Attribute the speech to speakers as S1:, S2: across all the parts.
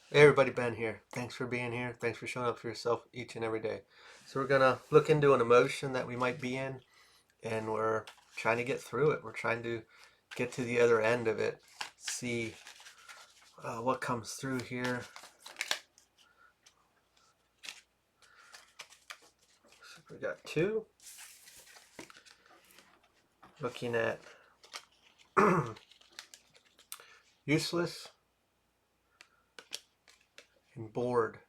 S1: Hey everybody, Ben here. Thanks for being here. Thanks for showing up for yourself each and every day. So we're gonna look into an emotion that we might be in, and we're trying to get through it. We're trying to get to the other end of it. See what comes through here. So we got two. Looking at useless and bored.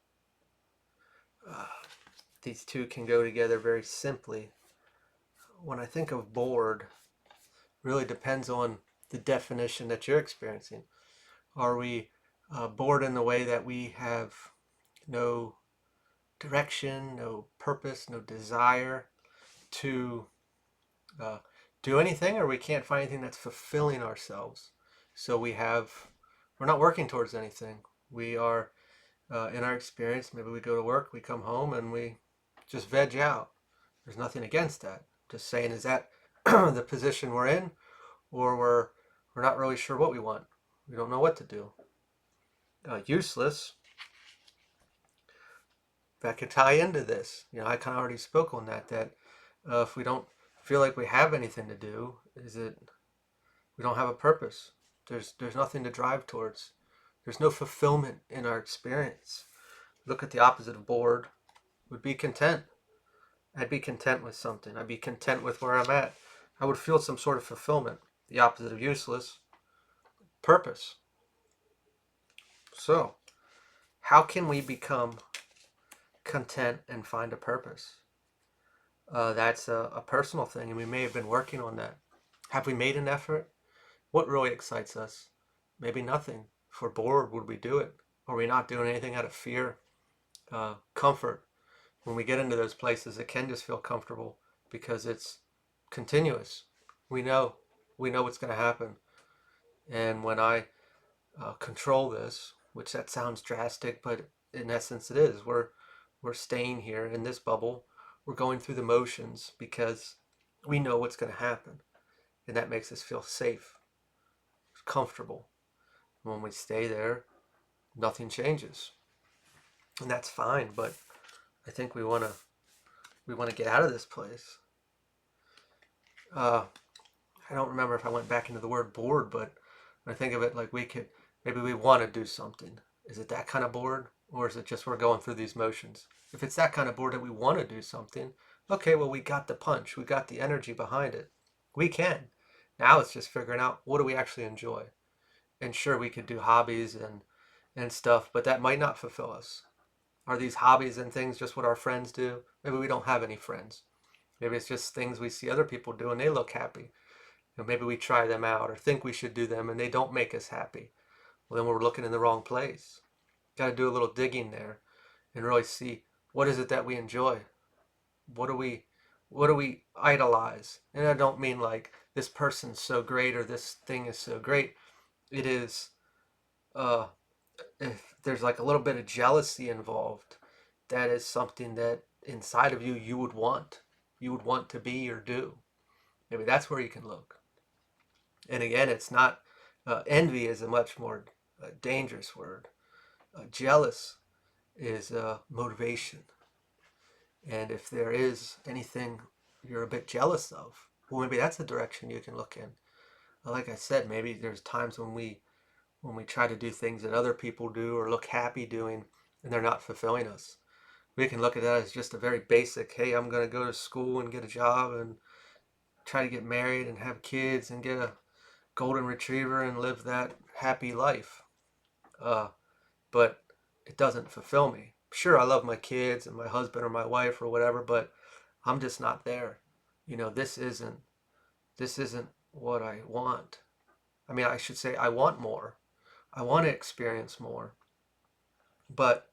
S1: Uh, these two can go together very simply. When I think of bored, really depends on the definition that you're experiencing. Are we bored in the way that we have no direction, no purpose, no desire to uh, do anything, or we can't find anything that's fulfilling ourselves? So we're not working towards anything. We are, in our experience, maybe we go to work, we come home, and we just veg out. There's nothing against that. Just saying, is that the position we're in, or we're not really sure what we want? We don't know what to do. Useless, that could tie into this. I kind of already spoke on that if we don't feel like we have anything to do, is it we don't have a purpose. There's nothing to drive towards. There's no fulfillment in our experience. Look at the opposite of bored would be content. I'd be content with something. I'd be content with where I'm at. I would feel some sort of fulfillment. The opposite of useless, purpose. So, how can we become content and find a purpose? That's a personal thing, and we may have been working on that. Have we made an effort? What really excites us? Maybe nothing. If we're bored, would we do it? Are we not doing anything out of fear? Comfort. When we get into those places, it can just feel comfortable because it's continuous. We know, we know what's going to happen. And when I control this, which that sounds drastic, but in essence it is. We're staying here in this bubble. We're going through the motions because we know what's going to happen, and that makes us feel safe, comfortable. When we stay there, nothing changes, and that's fine. But I think we want to get out of this place. Uh, I don't remember if I went back into the word bored, but I think of it like maybe we want to do something. Is it that kind of bored, or is it just we're going through these motions? If it's that kind of bored that we want to do something, okay, well, we got the punch, we got the energy behind it. We can. Now it's just figuring out what do we actually enjoy. And sure, we could do hobbies and stuff, but that might not fulfill us. Are these hobbies and things just what our friends do? Maybe we don't have any friends. Maybe it's just things we see other people do and they look happy. Maybe we try them out or think we should do them and they don't make us happy. Well, then we're looking in the wrong place. Got to do a little digging there and really see what is it that we enjoy. What do we idolize? And I don't mean like this person's so great or this thing is so great. It is uh, if there's like a little bit of jealousy involved, that is something that inside of you would want. You would want to be or do. Maybe that's where you can look. And again, it's not envy is a much more dangerous word. Jealous is motivation. And if there is anything you're a bit jealous of, well, maybe that's the direction you can look in. Like I said, maybe there's times when we try to do things that other people do or look happy doing, and they're not fulfilling us. We can look at that as just a very basic, hey, I'm going to go to school and get a job and try to get married and have kids and get a golden retriever and live that happy life. Uh, but it doesn't fulfill me. Sure, I love my kids and my husband or my wife or whatever, but I'm just not there. This isn't what I want. I mean, I should say I want more. I want to experience more, but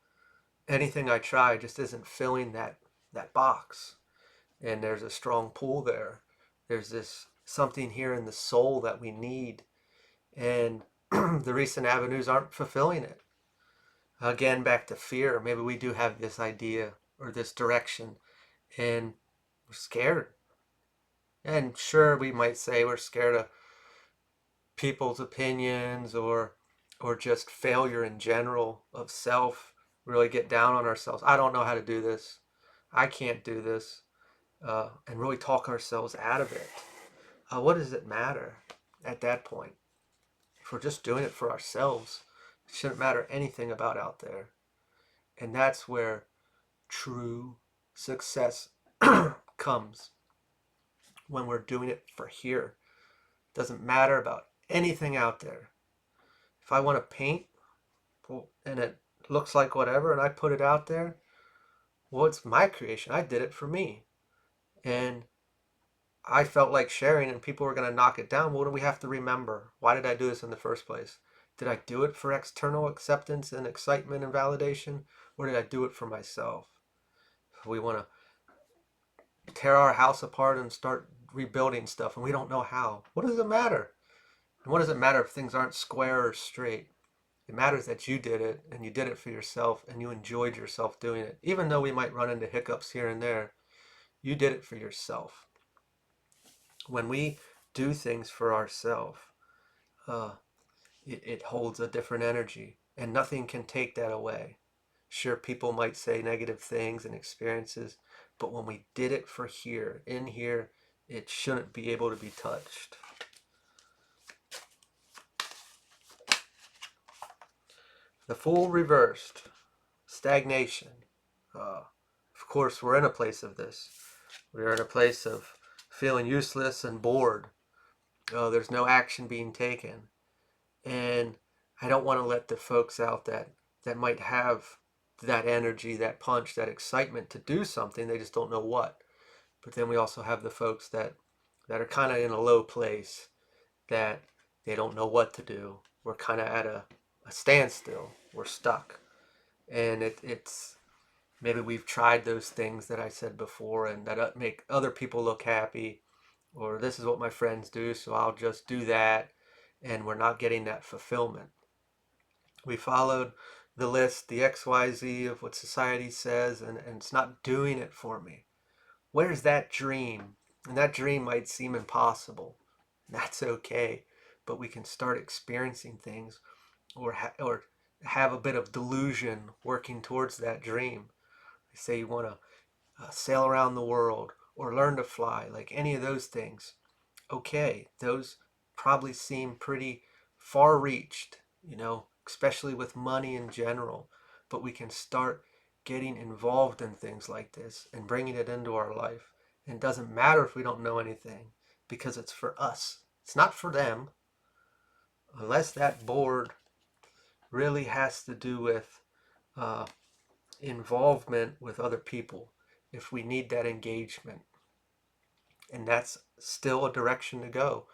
S1: anything I try just isn't filling that box. And there's a strong pull there. There's this something here in the soul that we need, and the recent avenues aren't fulfilling it. Again, back to fear. Maybe we do have this idea or this direction, and we're scared. And sure, we might say we're scared of people's opinions or just failure in general of self, really get down on ourselves. I don't know how to do this. I can't do this. And really talk ourselves out of it. What does it matter at that point? If we're just doing it for ourselves, it shouldn't matter anything about out there. And that's where true success comes, when we're doing it for here. It doesn't matter about anything out there. If I want to paint, well, and it looks like whatever, and I put it out there, well, it's my creation. I did it for me. And I felt like sharing, and people were going to knock it down. What do we have to remember? Why did I do this in the first place? Did I do it for external acceptance and excitement and validation? Or did I do it for myself? If we want to tear our house apart and start rebuilding stuff, and we don't know how, what does it matter? And what does it matter if things aren't square or straight? It matters that you did it, and you did it for yourself, and you enjoyed yourself doing it. Even though we might run into hiccups here and there, you did it for yourself. When we do things for ourselves, uh, it holds a different energy, and nothing can take that away. Sure, people might say negative things and experiences, but when we did it for here, in here, it shouldn't be able to be touched. The Fool reversed. Stagnation. Of course, we're in a place of this. We're in a place of feeling useless and bored. There's no action being taken. And I don't want to let the folks out that might have that energy, that punch, that excitement to do something. They just don't know what. But then we also have the folks that are kind of in a low place, that they don't know what to do. We're kind of at a standstill. We're stuck. And it's maybe we've tried those things that I said before, and that make other people look happy, or this is what my friends do, so I'll just do that, and we're not getting that fulfillment. We followed the list, the XYZ of what society says, and it's not doing it for me. Where's that dream? And that dream might seem impossible. That's okay, but we can start experiencing things, or have a bit of delusion working towards that dream. They say you want to sail around the world or learn to fly, like any of those things. Okay, those probably seem pretty far reached, especially with money in general. But we can start getting involved in things like this and bringing it into our life. And it doesn't matter if we don't know anything, because it's for us. It's not for them, unless that board really has to do with uh, involvement with other people. If we need that engagement, and that's still a direction to go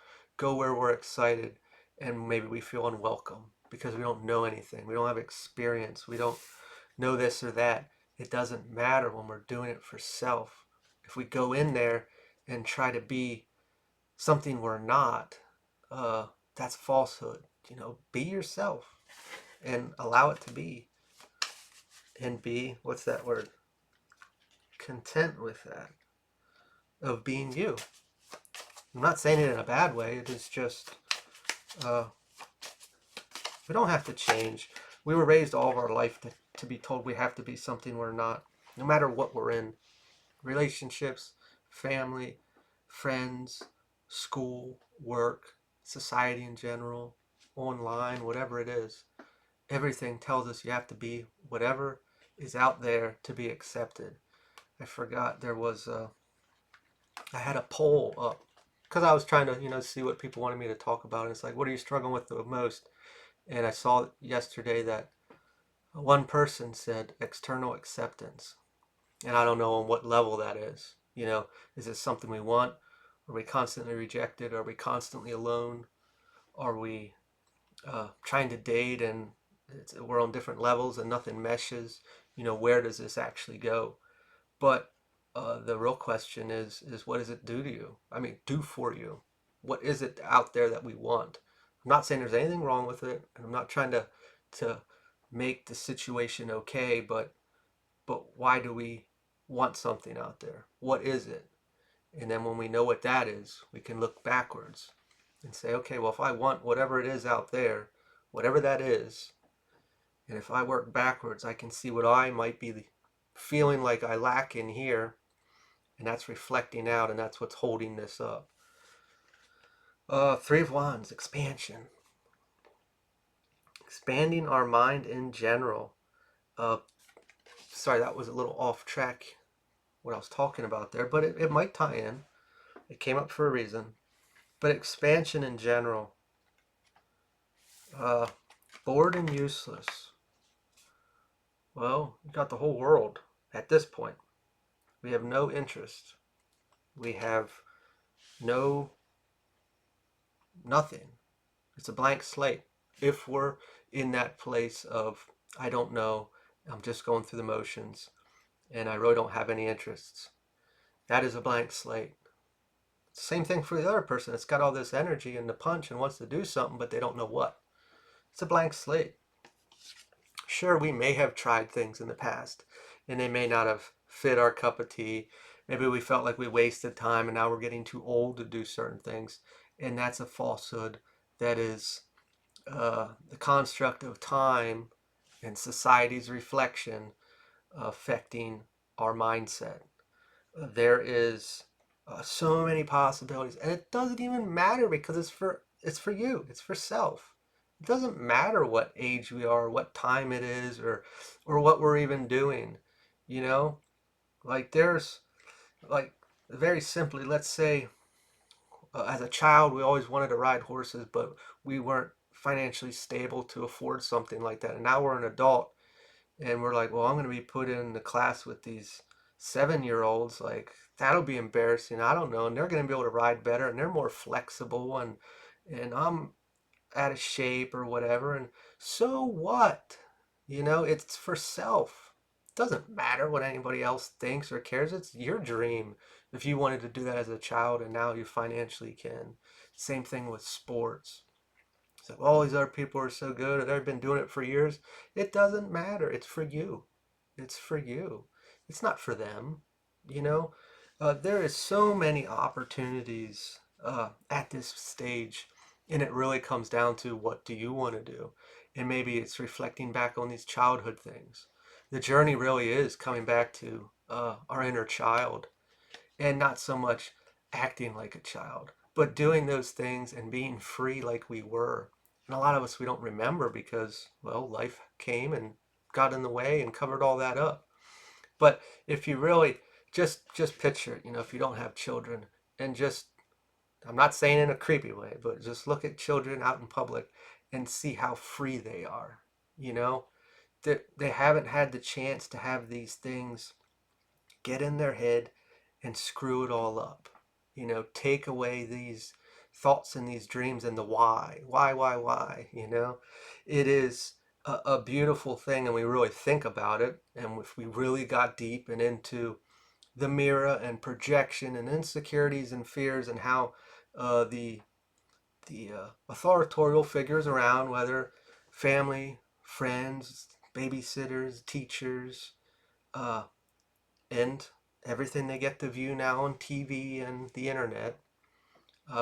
S1: where we're excited, and maybe we feel unwelcome because we don't know anything, we don't have experience, we don't know this or that. It doesn't matter when we're doing it for self. If we go in there and try to be something we're not, that's falsehood. Be yourself and allow it to be, and be, what's that word, content with that, of being you. I'm not saying it in a bad way. It is just, uh, we don't have to change. We were raised all of our life to be told we have to be something we're not, no matter what we're in. Relationships, family, friends, school, work, society in general, online, whatever it is. Everything tells us you have to be whatever is out there to be accepted. I forgot there was I had a poll up because I was trying to see what people wanted me to talk about. And it's like, what are you struggling with the most? And I saw yesterday that one person said external acceptance, and I don't know on what level that is. Is it something we want? Are we constantly rejected? Are we constantly alone? Are we trying to date and we're on different levels and nothing meshes? Where does this actually go? But the real question is what does it do to you? I mean, do for you. What is it out there that we want? I'm not saying there's anything wrong with it, and I'm not trying to make the situation okay, but why do we want something out there? What is it? And then when we know what that is, we can look backwards and say, okay, well, if I want whatever it is out there, whatever that is. And if I work backwards, I can see what I might be feeling like I lack in here, and that's reflecting out, and that's what's holding this up. Three of Wands, expansion. Expanding our mind in general. Uh, Sorry, that was a little off track what I was talking about there, but it might tie in. It came up for a reason. But expansion in general. Uh, Bored and useless. Well, we got the whole world at this point. We have no interest. We have no nothing. It's a blank slate. If we're in that place of, I don't know, I'm just going through the motions, and I really don't have any interests, that is a blank slate. Same thing for the other person. It's got all this energy and the punch and wants to do something, but they don't know what. It's a blank slate. Sure, we may have tried things in the past, and they may not have fit our cup of tea. Maybe we felt like we wasted time, and now we're getting too old to do certain things. And that's a falsehood. That is the construct of time and society's reflection affecting our mindset. There is so many possibilities, and it doesn't even matter because it's for you. It's for self. It doesn't matter what age we are, what time it is, or what we're even doing. You know, like there's like very simply, let's say as a child we always wanted to ride horses, but we weren't financially stable to afford something like that. And now we're an adult and we're like, well, I'm going to be put in the class with these 7-year-olds. Like, that'll be embarrassing. I don't know. And they're going to be able to ride better and they're more flexible, and I'm out of shape or whatever. And so what? It's for self. It doesn't matter what anybody else thinks or cares. It's your dream. If you wanted to do that as a child and now you financially can. Same thing with sports. It's like, all these other people are so good, or they've been doing it for years. It doesn't matter. It's for you. It's for you. It's not for them. You know, there is so many opportunities at this stage, and it really comes down to what do you want to do, and maybe it's reflecting back on these childhood things. The journey really is coming back to our inner child, and not so much acting like a child, but doing those things and being free like we were. And a lot of us, we don't remember because, well, life came and got in the way and covered all that up. But if you really just picture it, if you don't have children, and just, I'm not saying in a creepy way, but just look at children out in public and see how free they are. You know, they haven't had the chance to have these things get in their head and screw it all up. Take away these thoughts and these dreams and the why. It is a beautiful thing, and we really think about it. And if we really got deep and into the mirror and projection and insecurities and fears and how the authorial figures around, whether family, friends, babysitters, teachers, uh, and everything they get to view now on TV and the internet,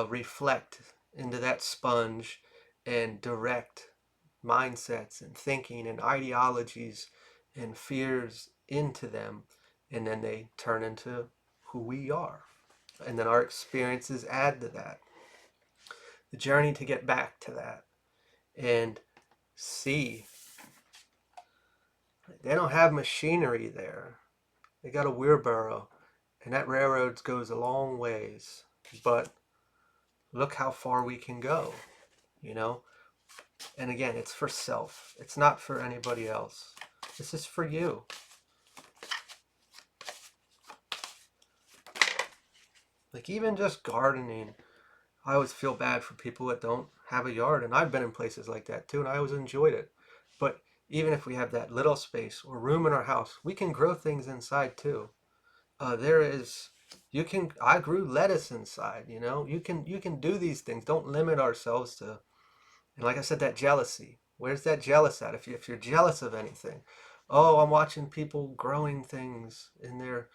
S1: reflect into that sponge and direct mindsets and thinking and ideologies and fears into them, and then they turn into who we are, and then our experiences add to that. The journey to get back to that and see, they don't have machinery there. They got a wheelbarrow, and that railroad goes a long ways. But look how far we can go, you know? And again, it's for self. It's not for anybody else. This is for you. Like, even just gardening, I always feel bad for people that don't have a yard. And I've been in places like that too, and I always enjoyed it. But even if we have that little space or room in our house, we can grow things inside too. There is, I grew lettuce inside. You can do these things. Don't limit ourselves to. And like I said, that jealousy, where's that jealous at? If you're jealous of anything, oh, I'm watching people growing things in their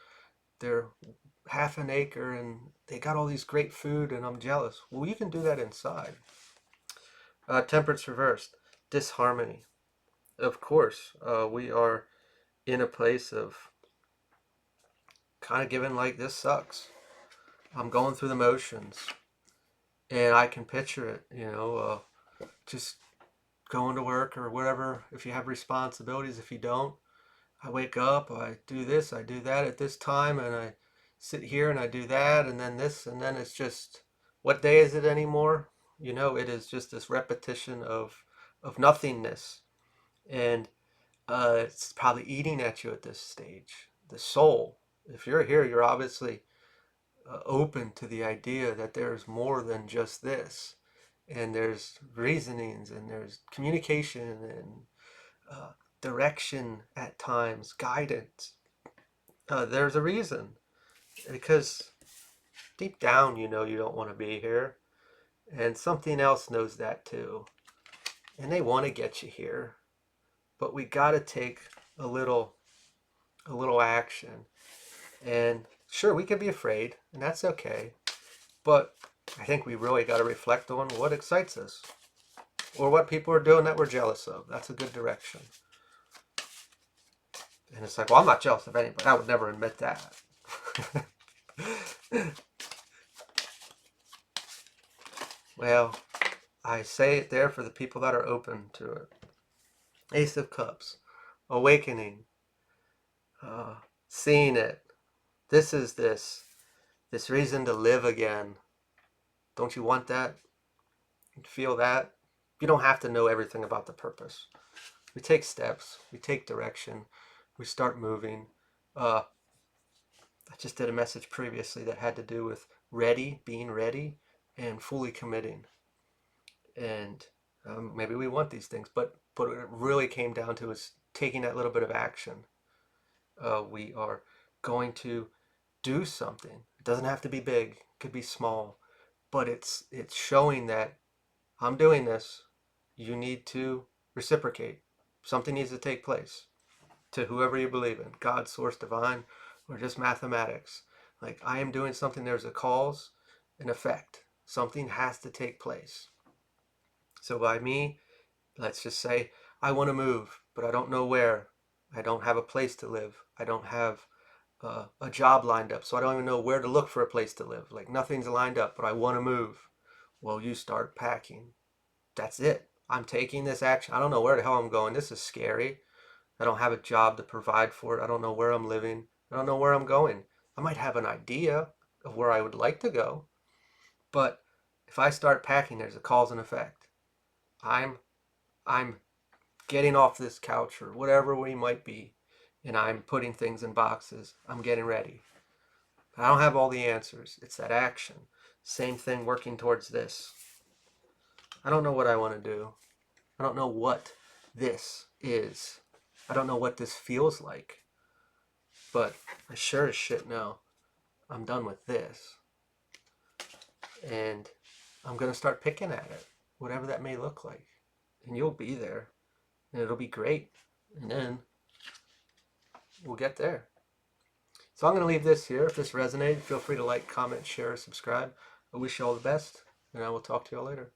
S1: half an acre and they got all these great food and I'm jealous. Well, you can do that inside. Temperance reversed. disharmony. Of course, we are in a place of kind of giving like this sucks. I'm going through the motions, and I can picture it. Just going to work or whatever. If you have responsibilities, if you don't, I wake up, I do this, I do that at this time, and I sit here and I do that, and then this, and then it's just, what day is it anymore? It is just this repetition of nothingness, and it's probably eating at you at this stage. The soul. If you're here, you're obviously open to the idea that there's more than just this, and there's reasonings, and there's communication, and uh, direction at times, guidance. There's a reason, because deep down you know you don't want to be here, and something else knows that too, and they want to get you here, but we got to take a little action. And sure, we can be afraid, and that's okay, but I think we really got to reflect on what excites us, or what people are doing that we're jealous of. That's a good direction. And it's like, well, I'm not jealous of anybody. I would never admit that. Well, I say it there for the people that are open to it. Ace of Cups, awakening, seeing it. This is this reason to live again. Don't you want that? Feel that? You don't have to know everything about the purpose. We take steps, we take direction, we start moving. I just did a message previously that had to do with being ready, and fully committing. And maybe we want these things, but what it really came down to is taking that little bit of action. We are going to do something. It doesn't have to be big, it could be small, but it's showing that I'm doing this. You need to reciprocate. Something needs to take place, to whoever you believe in, God, source, divine, or just mathematics. Like, I am doing something, there's a cause and effect. Something has to take place. So by me, let's just say I want to move, but I don't know where. I don't have a place to live. I don't have a job lined up, so I don't even know where to look for a place to live. Like, nothing's lined up, but I want to move. Well, you start packing. That's it. I'm taking this action. I don't know where the hell I'm going. This is scary. I don't have a job to provide for it. I don't know where I'm living. I don't know where I'm going. I might have an idea of where I would like to go, but if I start packing, there's a cause and effect. I'm I'm getting off this couch or whatever we might be, and I'm putting things in boxes. I'm getting ready. I don't have all the answers. It's that action. Same thing working towards this. I don't know what I want to do. I don't know what this is. I don't know what this feels like. But I sure as shit know I'm done with this. And I'm going to start picking at it, whatever that may look like. And you'll be there. And it'll be great. And then we'll get there. So I'm going to leave this here. If this resonated, feel free to like, comment, share, subscribe. I wish you all the best, and I will talk to you all later.